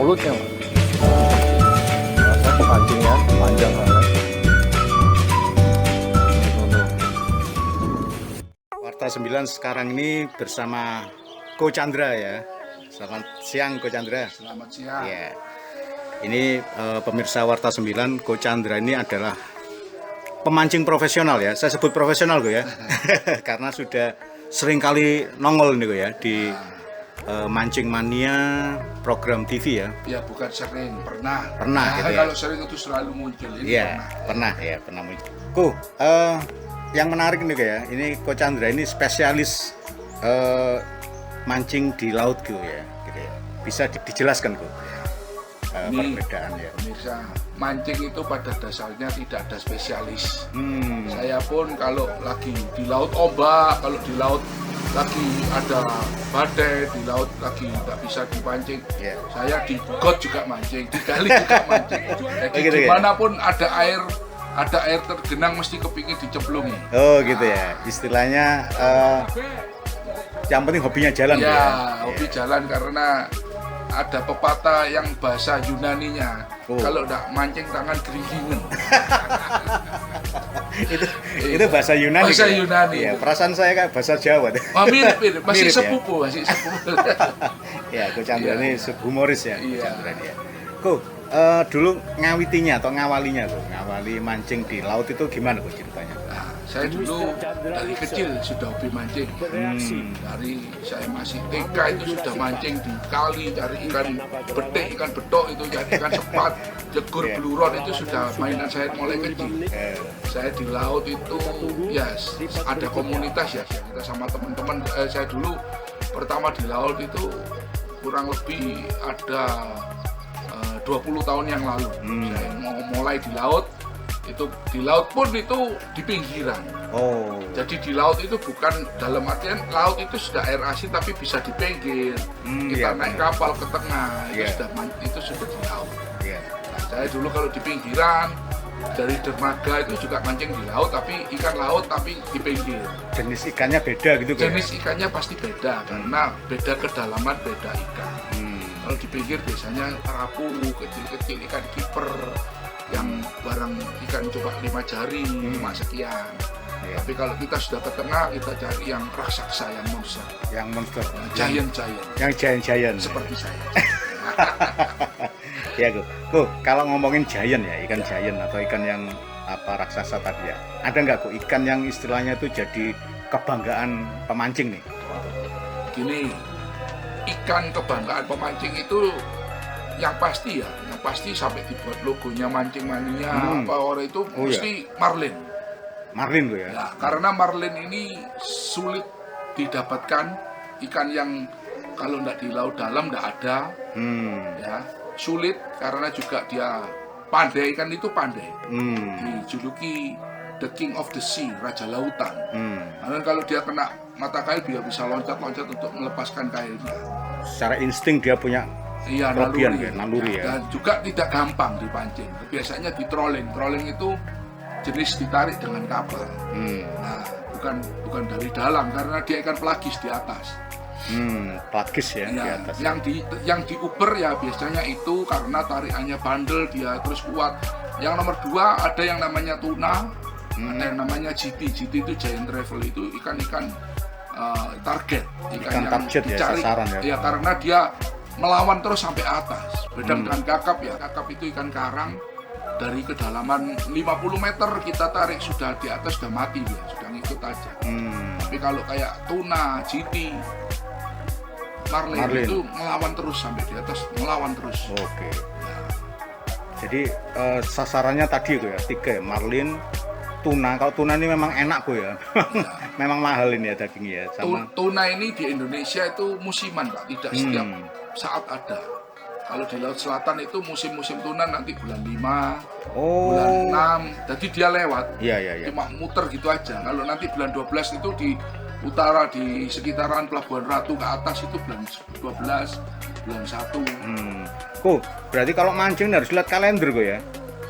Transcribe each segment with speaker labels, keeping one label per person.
Speaker 1: mulutnya. Masa pancingnya panjang banget.
Speaker 2: Warta 9 sekarang ini bersama Ko Chandra ya. Selamat siang Ko Chandra.
Speaker 3: Selamat siang.
Speaker 2: Ya. Ini pemirsa Warta 9, Ko Chandra ini adalah pemancing profesional ya. Saya sebut profesional Ko ya. Karena sudah sering kali nongol nih Ko ya di Mancing Mania program TV ya.
Speaker 3: Ya bukan sering, pernah.
Speaker 2: Pernah gitu ya.
Speaker 3: Kalau sering itu selalu muncul. Ini
Speaker 2: Iya, pernah muncul. Ko, yang menarik nih Ko ya. Ini Ko Chandra ini spesialis mancing di laut Ko ya. Gitu ya. Bisa dijelaskan Ko? Perbedaan ya.
Speaker 3: Pemirsa, mancing itu pada dasarnya tidak ada spesialis. Saya pun kalau lagi di laut ombak, kalau di laut lagi ada badai, di laut lagi nggak bisa dipancing, saya di got juga mancing, di kali juga mancing. Jadi
Speaker 2: gitu
Speaker 3: dimanapun ada air tergenang mesti kepingin dicemplungi.
Speaker 2: Oh gitu ya. Istilahnya yang penting hobinya jalan
Speaker 3: Ya,
Speaker 2: ya.
Speaker 3: hobi jalan karena ada pepatah yang bahasa Yunaninya, kalau nggak mancing tangan geringgingan.
Speaker 2: itu bahasa Yunani.
Speaker 3: Bahasa
Speaker 2: ya?
Speaker 3: Yunani.
Speaker 2: Ya, perasaan saya kayak bahasa Jawa.
Speaker 3: Mirip, masih
Speaker 2: Mirip,
Speaker 3: sepupu, masih sepupu.
Speaker 2: Ya, Ko Chandra ini humoris ya.
Speaker 3: Iya.
Speaker 2: Ko Chandra ya. Ko, dulu ngawitinya atau ngawalinya Ko, ngawali mancing di laut itu gimana Ko ceritanya?
Speaker 3: Nah, saya dulu dari kecil sudah hobi mancing. Dari saya masih TK itu sudah mancing di kali, cari ikan betik, ikan betok itu, cari ikan sepat, jegur, beluron itu sudah mainan saya mulai kecil. Saya di laut itu ya ada komunitas ya, kita sama teman-teman. Saya dulu pertama di laut itu kurang lebih ada 20 tahun yang lalu. Saya mau mulai di laut, itu di laut pun itu di pinggiran. Jadi di laut itu bukan dalam artian laut itu sudah air asin tapi bisa di pinggir. Kita naik kapal ke tengah, itu sudah di laut. Nah, saya dulu kalau di pinggiran dari dermaga itu juga mancing di laut, tapi ikan laut tapi di pinggir.
Speaker 2: Jenis ikannya beda gitu kan?
Speaker 3: Jenis ikannya pasti beda karena beda kedalaman, beda ikan. Kalau di pinggir biasanya kerapu kecil-kecil, ikan kiper yang barang ikan cuma 5 jari, cuma sekian. Tapi kalau kita sudah ke tengah, kita cari yang raksasa, yang monster.
Speaker 2: Yang monster.
Speaker 3: Giant.
Speaker 2: Yang giant.
Speaker 3: Seperti saya.
Speaker 2: Ya Ko, kalau ngomongin giant ya, ikan giant atau ikan yang raksasa tadi ya, ada nggak Ko ikan yang istilahnya itu jadi kebanggaan pemancing nih?
Speaker 3: Gini, ikan kebanggaan pemancing itu yang pasti sampai dibuat logonya Mancing Mania apa orang itu mesti marlin.
Speaker 2: Marlin Ko ya?
Speaker 3: Ya, karena marlin ini sulit didapatkan, ikan yang kalau nggak di laut dalam nggak ada. Ya, sulit karena juga dia pandai, ikan itu pandai. Dijuluki the king of the sea, raja lautan. Karena kalau dia kena mata kail dia bisa loncat-loncat untuk melepaskan kailnya.
Speaker 2: Secara insting dia punya naluri ya.
Speaker 3: Dan juga tidak gampang dipancing. Biasanya di trolling. Trolling itu jenis ditarik dengan kapal. Nah, bukan dari dalam karena dia ikan pelagis di atas.
Speaker 2: Pelagis ya, di atas.
Speaker 3: Yang diuber ya biasanya itu karena tarikannya bandel, dia terus kuat. Yang nomor 2 ada yang namanya tuna, ada yang namanya GT. GT itu giant travel, itu ikan-ikan target, ikan yang
Speaker 2: target
Speaker 3: dicari
Speaker 2: ya, sasaran ya.
Speaker 3: Ya karena dia melawan terus sampai atas. Beda dengan kakap ya, kakap itu ikan karang dari kedalaman 50 meter kita tarik sudah di atas, sudah mati dia, sudah ngikut aja. Tapi kalau kayak tuna, GT, marlin itu melawan terus sampai di atas, melawan terus.
Speaker 2: Oke. Jadi sasarannya tadi itu ya 3 ya, marlin, tuna. Kalau tuna ini memang enak Ko ya. Memang mahal ini ya dagingnya ya. Sama
Speaker 3: tuna ini di Indonesia itu musiman Pak, tidak setiap saat ada. Kalau di Laut Selatan itu musim-musim tuna nanti bulan 5, bulan 6, jadi dia lewat.
Speaker 2: Iya.
Speaker 3: Cuma muter gitu aja. Kalau nanti bulan 12 itu di utara, di sekitaran Pelabuhan Ratu ke atas itu bulan 12, bulan 1.
Speaker 2: Ko, berarti kalau mancing harus lihat kalender Ko ya?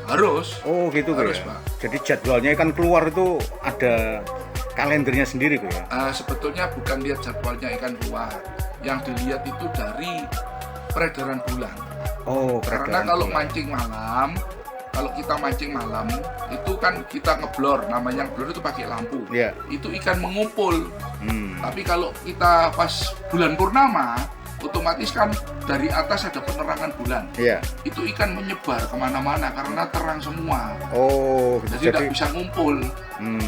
Speaker 3: Harus.
Speaker 2: Oh gitu Ko
Speaker 3: Harus
Speaker 2: ya?
Speaker 3: Pak.
Speaker 2: Jadi jadwalnya ikan keluar itu ada kalendernya sendiri Ko ya?
Speaker 3: Sebetulnya bukan lihat jadwalnya ikan keluar. Yang dilihat itu dari peredaran bulan.
Speaker 2: Oh,
Speaker 3: Karena
Speaker 2: peredaran
Speaker 3: kalau
Speaker 2: bulan.
Speaker 3: mancing malam, kalau kita mancing malam itu kan kita ngeblor, namanya ngeblor itu pakai lampu.
Speaker 2: Iya.
Speaker 3: Itu ikan mengumpul.
Speaker 2: Hmm.
Speaker 3: Tapi kalau kita pas bulan purnama, otomatis kan dari atas ada penerangan bulan.
Speaker 2: Iya.
Speaker 3: Itu ikan menyebar kemana-mana karena terang semua.
Speaker 2: Oh,
Speaker 3: Jadi tidak bisa ngumpul,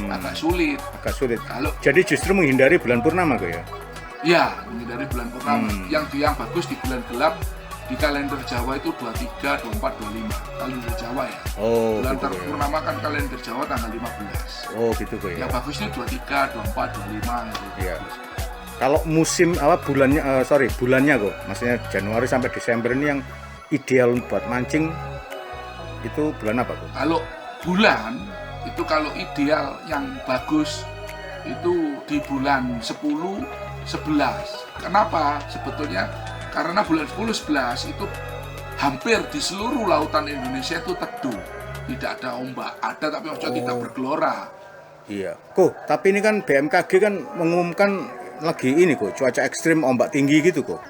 Speaker 3: agak sulit.
Speaker 2: agak sulit.
Speaker 3: Kalau
Speaker 2: Jadi justru menghindari bulan purnama kok ya.
Speaker 3: ya dari bulan purnama, yang bagus di bulan gelap di kalender Jawa itu 23, 24, 25 kalender Jawa ya.
Speaker 2: Oh,
Speaker 3: Bulan
Speaker 2: gitu ya.
Speaker 3: purnama kan kalender Jawa tanggal 15.
Speaker 2: Oh, gitu kok ya.
Speaker 3: Yang bagus itu 23, 24, 25 gitu.
Speaker 2: Iya. Kalau musim bulannya bulannya kok, maksudnya Januari sampai Desember ini yang ideal buat mancing itu bulan apa kok?
Speaker 3: Kalau bulan itu kalau ideal yang bagus itu di bulan 10, 11. Kenapa? Sebetulnya karena bulan 10, 11 itu hampir di seluruh lautan Indonesia itu teduh. Tidak ada ombak, ada tapi maksudnya tidak bergelora.
Speaker 2: Iya. Kok, tapi ini kan BMKG kan mengumumkan lagi ini kok, cuaca ekstrim ombak tinggi gitu kok.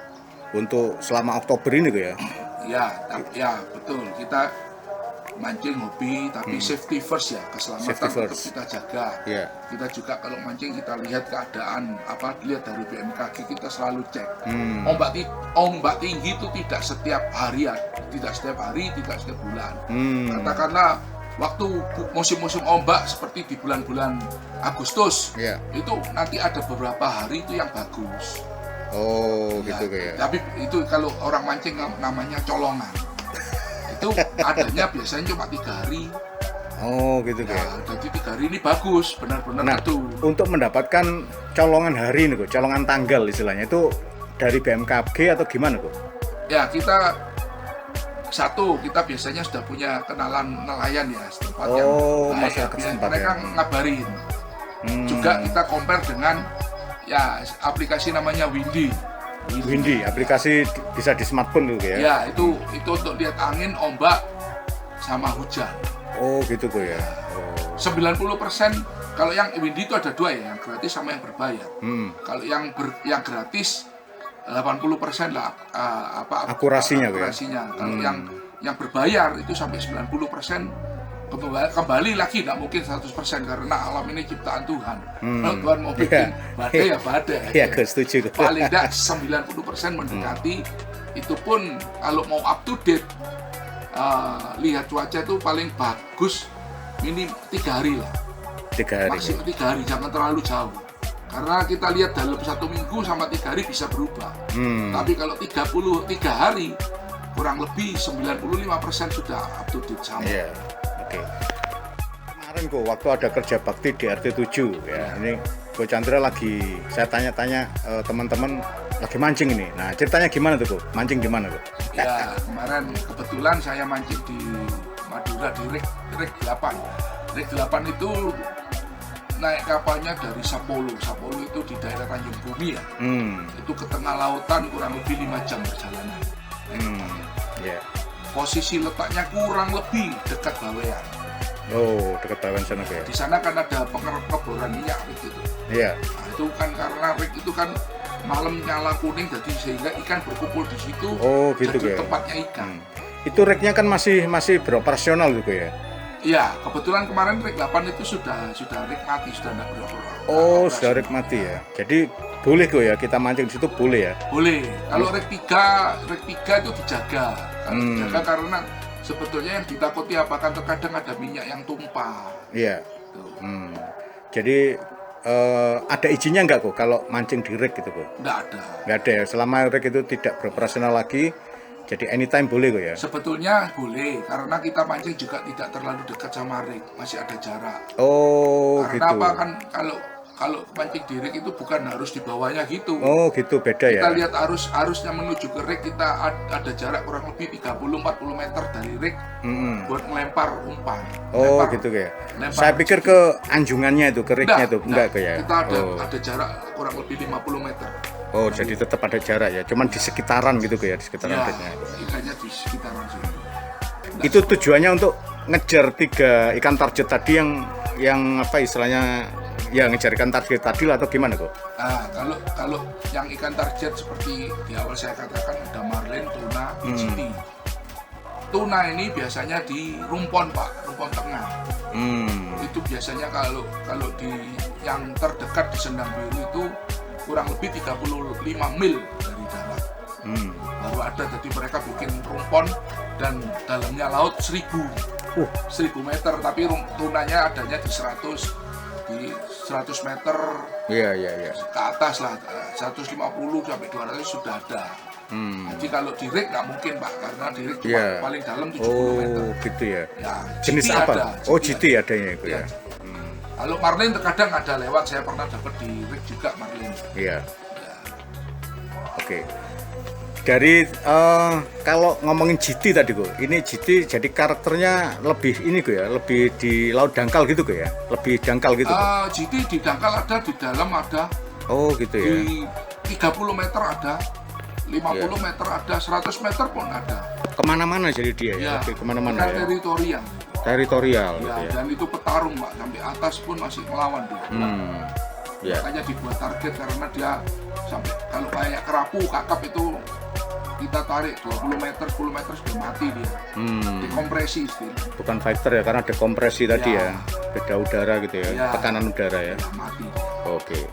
Speaker 2: Untuk selama Oktober ini kok ya.
Speaker 3: Ya betul. Kita mancing hobi tapi safety first ya, keselamatan
Speaker 2: Safety
Speaker 3: tetap
Speaker 2: first.
Speaker 3: kita jaga.
Speaker 2: Iya.
Speaker 3: Kita juga kalau mancing kita lihat keadaan dilihat dari BMKG kita selalu cek. Ombak tinggi itu tidak setiap hari, tidak setiap hari, tidak setiap bulan. Katakanlah waktu musim-musim ombak seperti di bulan-bulan Agustus,
Speaker 2: Iya.
Speaker 3: itu nanti ada beberapa hari itu yang bagus.
Speaker 2: Oh,
Speaker 3: Ya,
Speaker 2: gitu kayak.
Speaker 3: tapi itu kalau orang mancing namanya colongan. Itu adanya biasanya cuma 3 hari.
Speaker 2: Oh, gitu kayak.
Speaker 3: Nah, jadi 3 hari ini bagus, benar-benar
Speaker 2: Nah,
Speaker 3: itu.
Speaker 2: untuk mendapatkan colongan hari ini kok, colongan tanggal istilahnya itu dari BMKG atau gimana kok?
Speaker 3: Ya kita biasanya sudah punya kenalan nelayan ya setempat yang
Speaker 2: Oh,
Speaker 3: baik.
Speaker 2: masyarakat setempat
Speaker 3: Mereka
Speaker 2: ya.
Speaker 3: ngabarin. Juga kita compare dengan ya aplikasi namanya Windy.
Speaker 2: Windy, aplikasi bisa di smartphone tuh ya.
Speaker 3: Ya itu untuk lihat angin, ombak, sama hujan.
Speaker 2: Oh, gitu kok ya. Oh.
Speaker 3: 90% kalau yang Windy itu ada 2 ya, yang gratis sama yang berbayar. Kalau yang gratis 80% lah
Speaker 2: Akurasinya, Bu, ya?
Speaker 3: akurasinya. Kalau yang berbayar itu sampai 90% kembali lagi, tidak mungkin 100% karena alam ini ciptaan Tuhan. Kalau Tuhan mau bikin badai ya badai.
Speaker 2: Iya, gue setuju.
Speaker 3: Paling tidak 90% mendekati. Itu pun kalau mau up to date, lihat cuaca itu paling bagus minim 3 hari lah.
Speaker 2: 3 hari.
Speaker 3: Maksimal 3 hari, jangan terlalu jauh. Karena kita lihat dalam 1 minggu sama 3 hari bisa berubah. Tapi kalau 33 hari, kurang lebih 95% sudah up to date sama.
Speaker 2: Iya. Oke. Kemarin kok waktu ada kerja bakti di RT 7 ya. Ini Ko Chandra lagi saya tanya-tanya teman-teman lagi mancing ini. Nah, ceritanya gimana tuh, Ko? Mancing gimana, Ko?
Speaker 3: Ya, kemarin kebetulan saya mancing di Madura di Rig 8. Rig 8 itu naik kapalnya dari Sapolo. Sapolo itu di daerah Tanjung Bumi ya. Itu ke tengah lautan kurang lebih 5 jam perjalanan.
Speaker 2: Ya.
Speaker 3: Posisi letaknya kurang lebih dekat Bawean.
Speaker 2: Oh, dekat Bawean sana ya.
Speaker 3: Di sana kan ada pengeboran minyak gitu.
Speaker 2: Iya.
Speaker 3: Nah, itu kan karena rig itu kan malam nyala kuning, jadi sehingga ikan berkumpul di situ.
Speaker 2: Oh, gitu
Speaker 3: jadi
Speaker 2: ya.
Speaker 3: tempatnya ikan.
Speaker 2: Itu rignya kan masih beroperasional gitu ya.
Speaker 3: Iya, kebetulan kemarin rig 8 itu sudah rig mati, sudah tidak beroperasi.
Speaker 2: Oh, sudah rig mati ya. Jadi boleh kok ya kita mancing di situ boleh ya.
Speaker 3: Boleh. Kalau rig 3 itu dijaga. Kalau dijaga karena sebetulnya yang ditakuti apakah terkadang ada minyak yang tumpah.
Speaker 2: Iya.
Speaker 3: Tuh.
Speaker 2: Jadi ada izinnya nggak kok kalau mancing di rig gitu kok?
Speaker 3: Nggak ada.
Speaker 2: Nggak ada ya. Selama rig itu tidak beroperasional lagi, jadi anytime boleh kok ya.
Speaker 3: Sebetulnya boleh, karena kita mancing juga tidak terlalu dekat sama rig, masih ada jarak.
Speaker 2: Oh,
Speaker 3: Karena
Speaker 2: gitu.
Speaker 3: apa kan kalau mancing di rig itu bukan harus di bawahnya gitu.
Speaker 2: Oh, gitu beda ya.
Speaker 3: Kita lihat arusnya menuju ke rig, kita ada jarak kurang lebih 30-40 meter dari rig buat melempar umpan.
Speaker 2: Oh, gitu kayak.
Speaker 3: lempar
Speaker 2: Saya pikir ke anjungannya itu, ke rignya itu enggak kayak.
Speaker 3: Kita ada jarak kurang lebih 50 meter.
Speaker 2: Oh, jadi tetap ada jarak ya. Cuman di sekitaran gitu kayak, di sekitaran
Speaker 3: Ya,
Speaker 2: rignya.
Speaker 3: ikannya di sekitaran sini.
Speaker 2: Itu tujuannya untuk ngejar 3 ikan target tadi yang apa istilahnya, ya ngejar ikan target tadi lah, atau gimana kok?
Speaker 3: Nah, kalau yang ikan target seperti di awal saya katakan ada marlin, tuna, citi. tuna ini biasanya di rumpon Pak, rumpon tengah. Itu biasanya kalau di yang terdekat di Sendang Biru itu kurang lebih 35 mil dari darat. Baru ada, jadi mereka bikin rumpon dan dalamnya laut 1000 meter, tapi tunanya adanya di 100 meter ke atas lah, 150 sampai 200 sudah ada. Jadi kalau di rig nggak mungkin Pak, karena di rig cuma paling dalam 70 meter.
Speaker 2: Oh gitu ya.
Speaker 3: Jenis
Speaker 2: GT apa?
Speaker 3: ada,
Speaker 2: GT adanya itu ya.
Speaker 3: Kalau marlin terkadang ada lewat, saya pernah dapat di rig juga marlin.
Speaker 2: Iya. Oke. Dari kalau ngomongin GT tadi kok, ini GT jadi karakternya lebih ini kok ya, lebih di laut dangkal gitu kok ya, lebih dangkal gitu.
Speaker 3: GT di dangkal ada, di dalam ada.
Speaker 2: Oh gitu ya.
Speaker 3: Di 30 meter ada, 50 meter ada, 100 meter pun ada.
Speaker 2: Kemana-mana jadi dia ya, lebih kemana-mana ya.
Speaker 3: Teritorial.
Speaker 2: Teritorial
Speaker 3: Ya,
Speaker 2: gitu ya.
Speaker 3: dan itu petarung Pak, sampai atas pun masih melawan dia.
Speaker 2: Ya.
Speaker 3: Makanya dibuat target karena dia sampai kalau kayak kerapu, kakap itu kita tarik 20 meter, 10 meter sudah mati dia. Dekompresi istilahnya.
Speaker 2: Bukan fighter ya, karena dekompresi tadi ya, beda udara gitu ya, tekanan udara ya.
Speaker 3: Mati.
Speaker 2: Oke.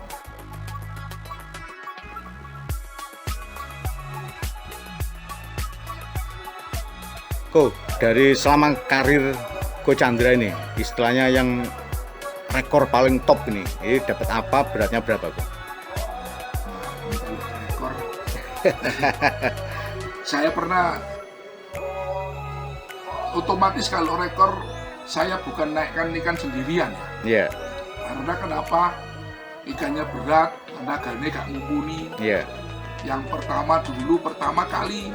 Speaker 2: Ko, dari selama karir Ko Chandra ini, istilahnya yang rekor paling top ini dapat apa, beratnya berapa Ko?
Speaker 3: Rekor. Saya pernah, otomatis kalau rekor saya bukan naikkan ikan sendirian ya.
Speaker 2: Iya.
Speaker 3: Karena kenapa? Ikannya berat, tenaganya gak mumpuni.
Speaker 2: Iya.
Speaker 3: Yang pertama kali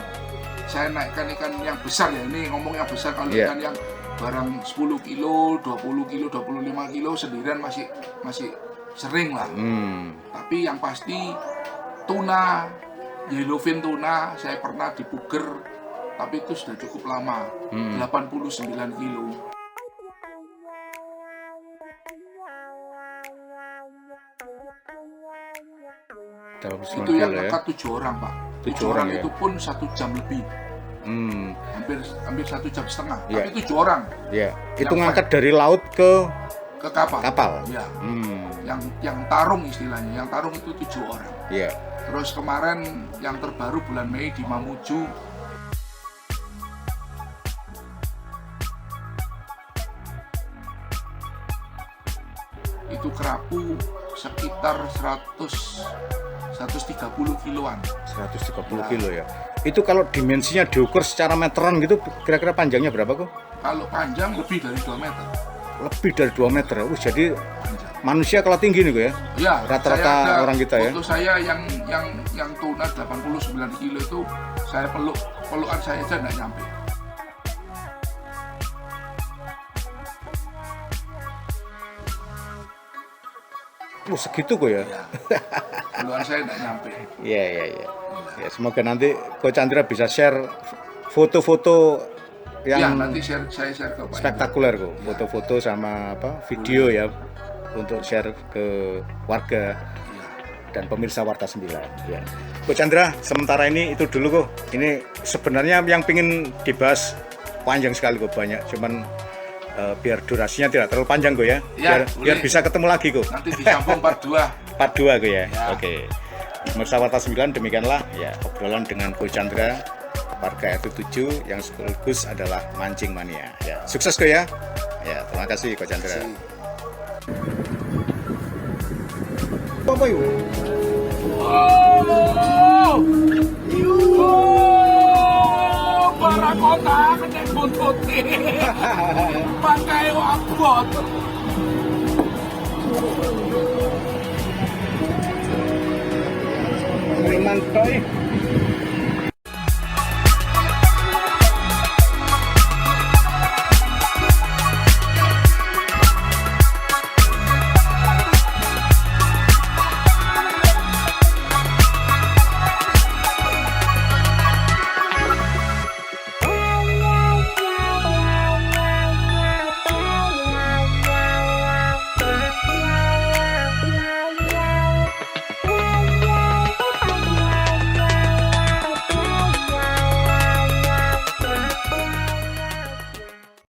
Speaker 3: saya naikkan ikan yang besar ya, ini ngomong yang besar, kalau ikan yang barang 10 kilo, 20 kilo, 25 kilo sendirian masih sering lah. Tapi yang pasti tuna, yellowfin tuna, saya pernah di Puger, tapi itu sudah cukup lama, 89 kilo. Itu yang dekat 7 orang Pak. 7 orang itu pun 1 jam lebih. Hampir 1 jam setengah. Tapi 7 orang.
Speaker 2: Iya. Itu ngangkat dari laut ke
Speaker 3: kapal. Ya. Yang tarung istilahnya. Yang tarung itu 7 orang.
Speaker 2: Iya.
Speaker 3: Terus kemarin yang terbaru bulan Mei di Mamuju, itu kerapu sekitar 130 kiloan.
Speaker 2: 130 kilo ya. Itu kalau dimensinya diukur secara meteran gitu, kira-kira panjangnya berapa kok?
Speaker 3: Kalau panjang lebih dari 2 meter.
Speaker 2: Lebih dari 2 meter. Jadi panjang. Manusia kalau tinggi nih kok ya?
Speaker 3: Ya.
Speaker 2: Rata-rata orang kita ya.
Speaker 3: Foto saya yang tuna 89 kilo itu, saya pelukan saya aja nggak nyampe.
Speaker 2: Segitu kok ya?
Speaker 3: Pelukan saya nggak nyampe.
Speaker 2: Iya. Ya, semoga nanti Ko Chandra bisa share foto-foto yang
Speaker 3: nanti saya share ke Pak
Speaker 2: spektakuler kok, foto-foto sama video ya, untuk share ke warga dan pemirsa Warta 9 ya. Ko Chandra, sementara ini itu dulu kok. Ini sebenarnya yang pingin dibahas panjang sekali kok, banyak, cuman biar durasinya tidak terlalu panjang kok ya. Biar bisa ketemu lagi kok.
Speaker 3: Nanti disambung part 2.
Speaker 2: Part 2 kok ya. Oke. Pemirsa Warta 9, demikianlah ya obrolan dengan Ko Chandra, warga RT 7 yang sekaligus adalah mancing mania. Ya, sukses kok ya. Ya, terima kasih Ko Chandra. Apa yuk?
Speaker 3: Para kota kena buntut pakai abot.
Speaker 2: Keringan toy.